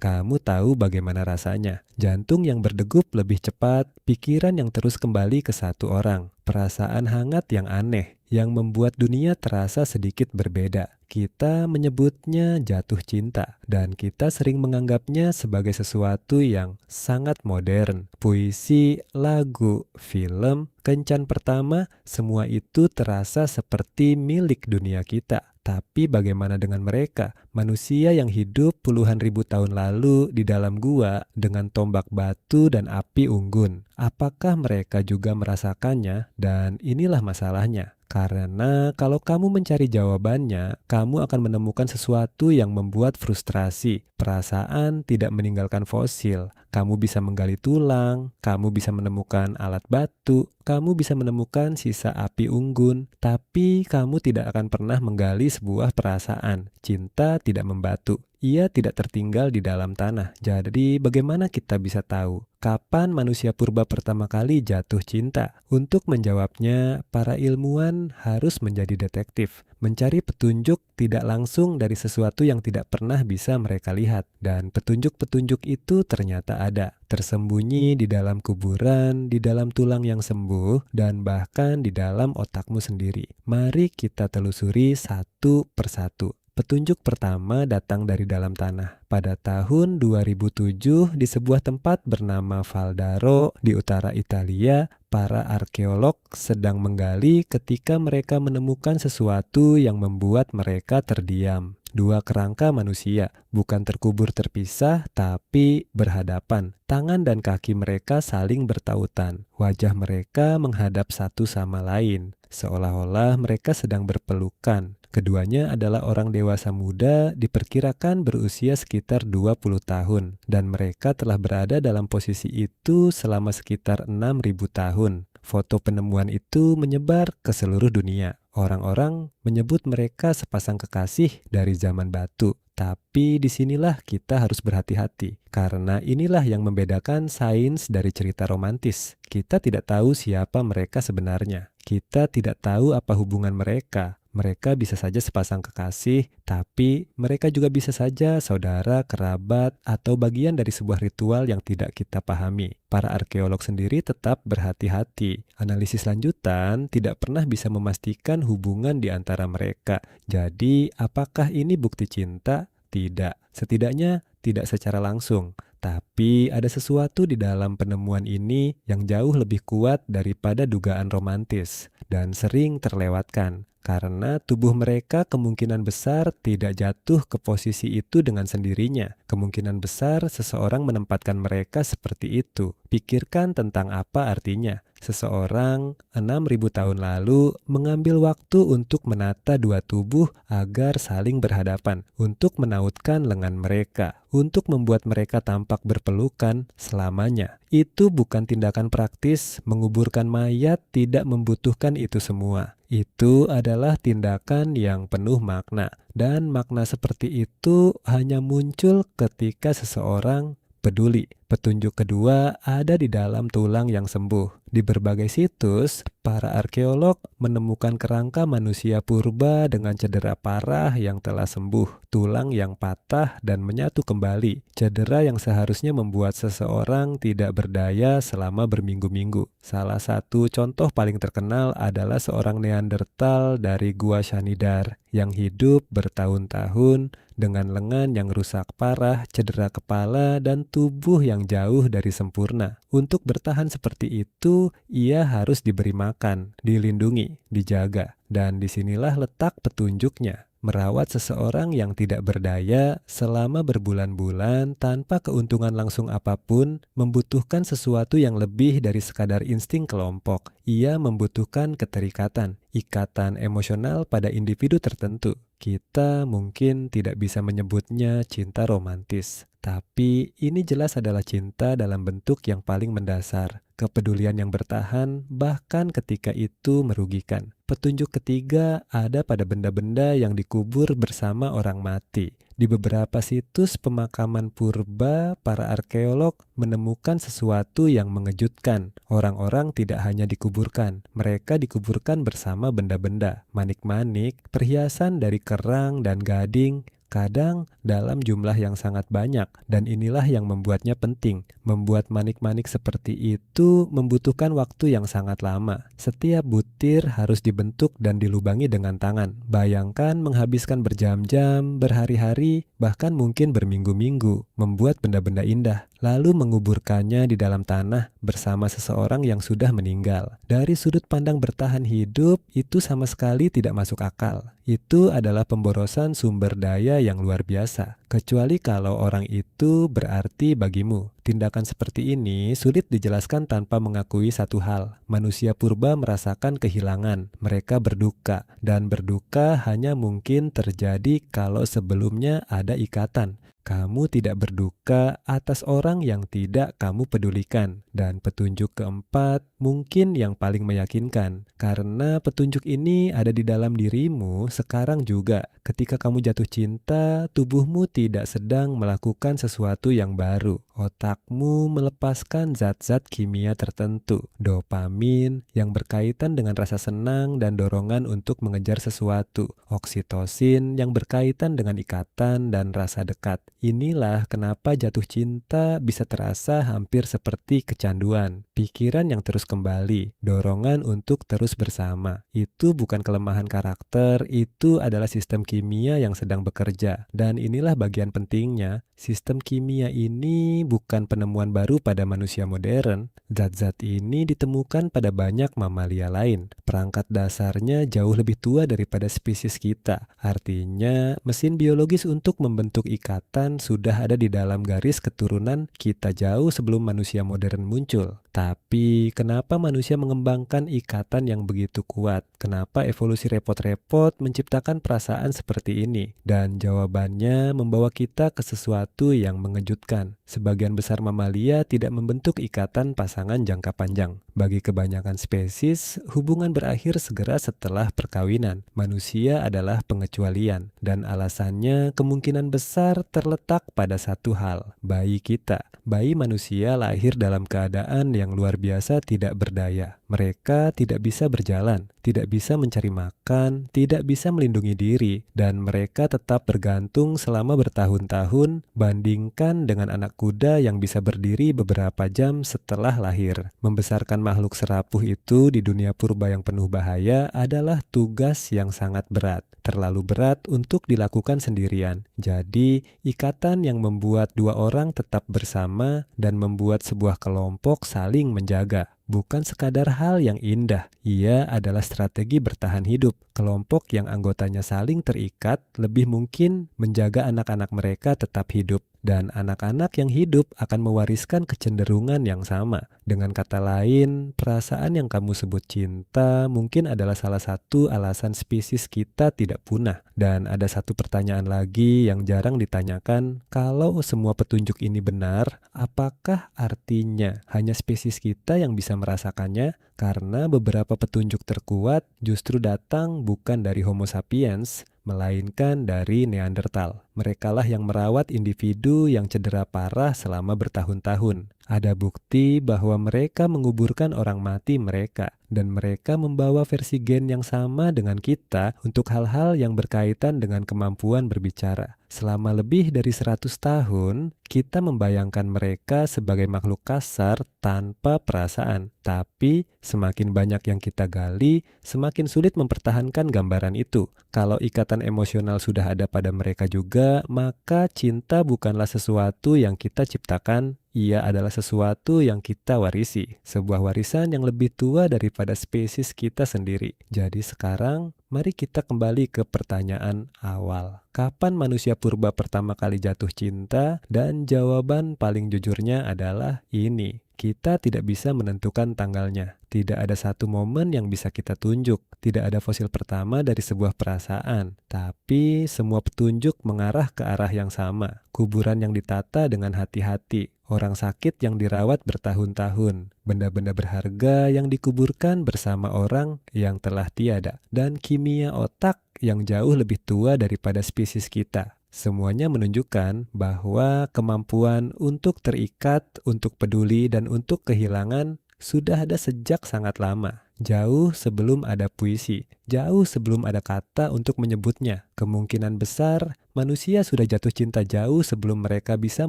Kamu tahu bagaimana rasanya. Jantung yang berdegup lebih cepat, pikiran yang terus kembali ke satu orang, perasaan hangat yang aneh, yang membuat dunia terasa sedikit berbeda. Kita menyebutnya jatuh cinta, dan kita sering menganggapnya sebagai sesuatu yang sangat modern. Puisi, lagu, film, kencan pertama, semua itu terasa seperti milik dunia kita. Tapi bagaimana dengan mereka, manusia yang hidup puluhan ribu tahun lalu di dalam gua dengan tombak batu dan api unggun? Apakah mereka juga merasakannya? Dan inilah masalahnya. Karena kalau kamu mencari jawabannya, kamu akan menemukan sesuatu yang membuat frustrasi. Perasaan tidak meninggalkan fosil. Kamu bisa menggali tulang, kamu bisa menemukan alat batu, kamu bisa menemukan sisa api unggun, tapi kamu tidak akan pernah menggali sebuah perasaan. Cinta tidak membatu. Ia tidak tertinggal di dalam tanah. Jadi bagaimana kita bisa tahu kapan manusia purba pertama kali jatuh cinta? Untuk menjawabnya, para ilmuwan harus menjadi detektif, mencari petunjuk tidak langsung dari sesuatu yang tidak pernah bisa mereka lihat. Dan petunjuk-petunjuk itu ternyata ada, tersembunyi di dalam kuburan, di dalam tulang yang sembuh, dan bahkan di dalam otakmu sendiri. Mari kita telusuri satu persatu. Petunjuk pertama datang dari dalam tanah. Pada tahun 2007 di sebuah tempat bernama Valdaro di utara Italia, para arkeolog sedang menggali ketika mereka menemukan sesuatu yang membuat mereka terdiam. Dua kerangka manusia, bukan terkubur terpisah, tapi berhadapan. Tangan dan kaki mereka saling bertautan. Wajah mereka menghadap satu sama lain, seolah-olah mereka sedang berpelukan. Keduanya adalah orang dewasa muda, diperkirakan berusia sekitar 20 tahun, dan mereka telah berada dalam posisi itu selama sekitar 6.000 tahun. Foto penemuan itu menyebar ke seluruh dunia. Orang-orang menyebut mereka sepasang kekasih dari zaman batu. Tapi disinilah kita harus berhati-hati, karena inilah yang membedakan sains dari cerita romantis. Kita tidak tahu siapa mereka sebenarnya. Kita tidak tahu apa hubungan mereka. Mereka bisa saja sepasang kekasih, tapi mereka juga bisa saja saudara, kerabat, atau bagian dari sebuah ritual yang tidak kita pahami. Para arkeolog sendiri tetap berhati-hati. Analisis lanjutan tidak pernah bisa memastikan hubungan di antara mereka. Jadi, apakah ini bukti cinta? Tidak. Setidaknya tidak secara langsung. Tapi ada sesuatu di dalam penemuan ini yang jauh lebih kuat daripada dugaan romantis dan sering terlewatkan. Karena tubuh mereka kemungkinan besar tidak jatuh ke posisi itu dengan sendirinya. Kemungkinan besar seseorang menempatkan mereka seperti itu. Pikirkan tentang apa artinya. Seseorang 6.000 tahun lalu mengambil waktu untuk menata dua tubuh agar saling berhadapan, untuk menautkan lengan mereka, untuk membuat mereka tampak berpelukan selamanya. Itu bukan tindakan praktis, menguburkan mayat tidak membutuhkan itu semua. Itu adalah tindakan yang penuh makna, dan makna seperti itu hanya muncul ketika seseorang peduli. Petunjuk kedua ada di dalam tulang yang sembuh. Di berbagai situs, para arkeolog menemukan kerangka manusia purba dengan cedera parah yang telah sembuh, tulang yang patah dan menyatu kembali, cedera yang seharusnya membuat seseorang tidak berdaya selama berminggu-minggu. Salah satu contoh paling terkenal adalah seorang Neandertal dari Gua Shanidar yang hidup bertahun-tahun dengan lengan yang rusak parah, cedera kepala, dan tubuh yang jauh dari sempurna. Untuk bertahan seperti itu, ia harus diberi makan, dilindungi, dijaga. Dan disinilah letak petunjuknya. Merawat seseorang yang tidak berdaya selama berbulan-bulan tanpa keuntungan langsung apapun membutuhkan sesuatu yang lebih dari sekadar insting kelompok. Ia membutuhkan keterikatan, ikatan emosional pada individu tertentu. Kita mungkin tidak bisa menyebutnya cinta romantis, tapi ini jelas adalah cinta dalam bentuk yang paling mendasar. Kepedulian yang bertahan bahkan ketika itu merugikan. Petunjuk ketiga ada pada benda-benda yang dikubur bersama orang mati. Di beberapa situs pemakaman purba, para arkeolog menemukan sesuatu yang mengejutkan. Orang-orang tidak hanya dikuburkan, mereka dikuburkan bersama benda-benda, manik-manik, perhiasan dari kerang dan gading, kadang dalam jumlah yang sangat banyak, dan inilah yang membuatnya penting. Membuat manik-manik seperti itu membutuhkan waktu yang sangat lama. Setiap butir harus dibentuk dan dilubangi dengan tangan. Bayangkan menghabiskan berjam-jam, berhari-hari, bahkan mungkin berminggu-minggu membuat benda-benda indah, lalu menguburkannya di dalam tanah bersama seseorang yang sudah meninggal. Dari sudut pandang bertahan hidup, itu sama sekali tidak masuk akal. Itu adalah pemborosan sumber daya yang luar biasa. Kecuali kalau orang itu berarti bagimu. Tindakan seperti ini sulit dijelaskan tanpa mengakui satu hal. Manusia purba merasakan kehilangan. Mereka berduka, dan berduka hanya mungkin terjadi kalau sebelumnya ada ikatan. Kamu tidak berduka atas orang yang tidak kamu pedulikan. Dan petunjuk keempat mungkin yang paling meyakinkan. Karena petunjuk ini ada di dalam dirimu sekarang juga. Ketika kamu jatuh cinta, tubuhmu tidak sedang melakukan sesuatu yang baru. Otakmu melepaskan zat-zat kimia tertentu, dopamin yang berkaitan dengan rasa senang dan dorongan untuk mengejar sesuatu, oksitosin yang berkaitan dengan ikatan dan rasa dekat. Inilah kenapa jatuh cinta bisa terasa hampir seperti kecanduan. Pikiran yang terus kembali, dorongan untuk terus bersama. Itu bukan kelemahan karakter, itu adalah sistem kimia yang sedang bekerja. Dan inilah bagian pentingnya, sistem kimia ini bukan penemuan baru pada manusia modern. Zat-zat ini ditemukan pada banyak mamalia lain. Perangkat dasarnya jauh lebih tua daripada spesies kita. Artinya, mesin biologis untuk membentuk ikatan sudah ada di dalam garis keturunan kita jauh sebelum manusia modern muncul. Tapi, kenapa manusia mengembangkan ikatan yang begitu kuat? Kenapa evolusi repot-repot menciptakan perasaan seperti ini? Dan jawabannya membawa kita ke sesuatu yang mengejutkan. Sebagian besar mamalia tidak membentuk ikatan pasangan jangka panjang. Bagi kebanyakan spesies, hubungan berakhir segera setelah perkawinan. Manusia adalah pengecualian, dan alasannya kemungkinan besar terletak pada satu hal, bayi kita. Bayi manusia lahir dalam keadaan yang luar biasa tidak berdaya. Mereka tidak bisa berjalan, tidak bisa mencari makan, tidak bisa melindungi diri, dan mereka tetap bergantung selama bertahun-tahun, bandingkan dengan anak kuda yang bisa berdiri beberapa jam setelah lahir. Membesarkan makhluk serapuh itu di dunia purba yang penuh bahaya adalah tugas yang sangat berat, terlalu berat untuk dilakukan sendirian. Jadi, ikatan yang membuat dua orang tetap bersama dan membuat sebuah kelompok saling menjaga. Bukan sekadar hal yang indah, ia adalah strategi bertahan hidup. Kelompok yang anggotanya saling terikat lebih mungkin menjaga anak-anak mereka tetap hidup. Dan anak-anak yang hidup akan mewariskan kecenderungan yang sama. Dengan kata lain, perasaan yang kamu sebut cinta mungkin adalah salah satu alasan spesies kita tidak punah. Dan ada satu pertanyaan lagi yang jarang ditanyakan, kalau semua petunjuk ini benar, apakah artinya hanya spesies kita yang bisa merasakannya? Karena beberapa petunjuk terkuat justru datang bukan dari Homo sapiens, melainkan dari Neandertal. Merekalah yang merawat individu yang cedera parah selama bertahun-tahun. Ada bukti bahwa mereka menguburkan orang mati mereka, dan mereka membawa versi gen yang sama dengan kita untuk hal-hal yang berkaitan dengan kemampuan berbicara. Selama lebih dari 100 tahun, kita membayangkan mereka sebagai makhluk kasar tanpa perasaan. Tapi, semakin banyak yang kita gali, semakin sulit mempertahankan gambaran itu. Kalau ikatan emosional sudah ada pada mereka juga, maka cinta bukanlah sesuatu yang kita ciptakan, ia adalah sesuatu yang kita warisi. Sebuah warisan yang lebih tua daripada spesies kita sendiri. Jadi sekarang, mari kita kembali ke pertanyaan awal. Kapan manusia purba pertama kali jatuh cinta? Dan jawaban paling jujurnya adalah ini. Kita tidak bisa menentukan tanggalnya. Tidak ada satu momen yang bisa kita tunjuk. Tidak ada fosil pertama dari sebuah perasaan. Tapi semua petunjuk mengarah ke arah yang sama. Kuburan yang ditata dengan hati-hati. Orang sakit yang dirawat bertahun-tahun. Benda-benda berharga yang dikuburkan bersama orang yang telah tiada. Dan kimia otak yang jauh lebih tua daripada spesies kita. Semuanya menunjukkan bahwa kemampuan untuk terikat, untuk peduli, dan untuk kehilangan sudah ada sejak sangat lama. jauh sebelum ada puisi, jauh sebelum ada kata untuk menyebutnya. Kemungkinan besar manusia sudah jatuh cinta jauh sebelum mereka bisa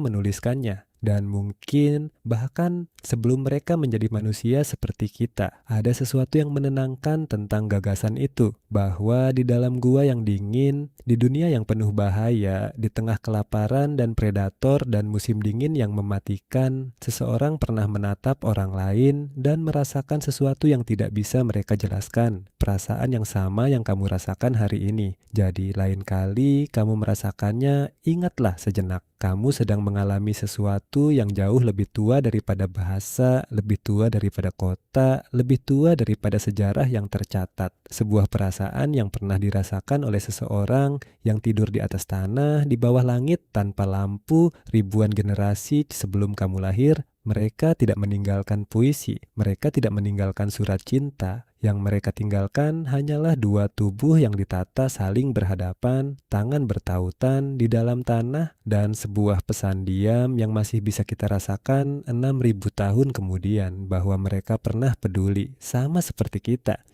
menuliskannya. Dan mungkin bahkan sebelum mereka menjadi manusia seperti kita. Ada sesuatu yang menenangkan tentang gagasan itu, bahwa di dalam gua yang dingin, di dunia yang penuh bahaya, di tengah kelaparan dan predator dan musim dingin yang mematikan, seseorang pernah menatap orang lain dan merasakan sesuatu yang tidak bisa mereka jelaskan. Perasaan yang sama yang kamu rasakan hari ini. Jadi lain kali kamu merasakannya, ingatlah sejenak. Kamu sedang mengalami sesuatu yang jauh lebih tua daripada bahasa, lebih tua daripada kota, lebih tua daripada sejarah yang tercatat. Sebuah perasaan yang pernah dirasakan oleh seseorang yang tidur di atas tanah, di bawah langit, tanpa lampu, ribuan generasi sebelum kamu lahir. Mereka tidak meninggalkan puisi, mereka tidak meninggalkan surat cinta. Yang mereka tinggalkan hanyalah dua tubuh yang ditata saling berhadapan, tangan bertautan di dalam tanah, dan sebuah pesan diam yang masih bisa kita rasakan 6.000 tahun kemudian bahwa mereka pernah peduli, sama seperti kita.